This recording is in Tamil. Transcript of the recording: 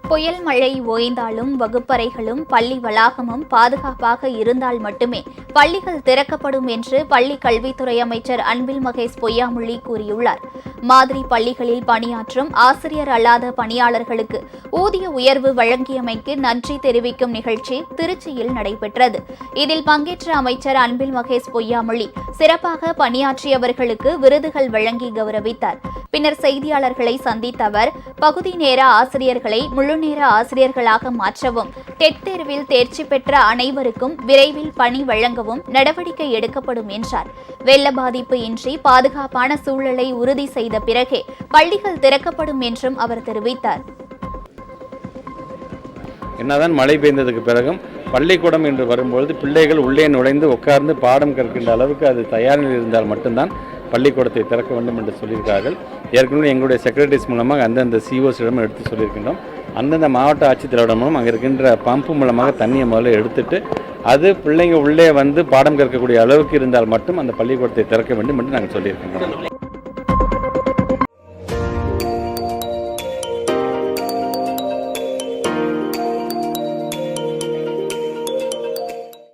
புயல் மழை ஓய்ந்தாலும் வகுப்பறைகளும் பள்ளி வளாகமும் பாதுகாப்பாக இருந்தால் மட்டுமே பள்ளிகள் திறக்கப்படும் என்று பள்ளிக் கல்வித்துறை அமைச்சர் அன்பில் மகேஷ் பொய்யாமொழி கூறியுள்ளார். மாதிரி பள்ளிகளில் பணியாற்றும் ஆசிரியர் அல்லாத பணியாளர்களுக்கு ஊதிய உயர்வு வழங்கியமைக்கு நன்றி தெரிவிக்கும் நிகழ்ச்சி திருச்சியில் நடைபெற்றது. இதில் பங்கேற்ற அமைச்சர் அன்பில் மகேஷ் பொய்யாமொழி சிறப்பாக பணியாற்றியவர்களுக்கு விருதுகள் வழங்கி கௌரவித்தார். பின்னர் செய்தியாளர்களை சந்தித்த அவர், பகுதி நேர ஆசிரியர்களை முழுநேர ஆசிரியர்களாக மாற்றவும், டெட் தேர்வில் தேர்ச்சி பெற்ற அனைவருக்கும் விரைவில் பணி வழங்கவும் நடவடிக்கை எடுக்கப்படும் என்றார். வெள்ள பாதிப்பு இன்றி பாதுகாப்பான சூழலை உறுதி செய்த பிறகே பள்ளிகள் திறக்கப்படும் என்றும் அவர் தெரிவித்தார். என்னதான் மழை பெய்ததுக்கு பிறகும் பள்ளிக்கூடம் என்று வரும்பொழுது பிள்ளைகள் உள்ளே நுழைந்து உட்கார்ந்து பாடம் கற்கின்ற அளவுக்கு அது தயார் நிலையில் இருந்தால் மட்டும்தான் பள்ளிக்கூடத்தை திறக்க வேண்டும் என்று சொல்லியிருக்கார்கள். ஏற்கனவே எங்களுடைய செக்ரட்டரிஸ் மூலமாக அந்தந்த சிஓஸிடமும் எடுத்து சொல்லியிருக்கின்றோம். அந்தந்த மாவட்ட ஆட்சித்தலைவரிடமும் அங்கே இருக்கின்ற பம்பு மூலமாக தண்ணியை முதல்ல எடுத்துட்டு அது பிள்ளைங்க உள்ளே வந்து பாடம் கற்கக்கூடிய அளவுக்கு இருந்தால் மட்டும் அந்த பள்ளிக்கூடத்தை திறக்க வேண்டும் என்று நாங்கள் சொல்லியிருக்கின்றோம்.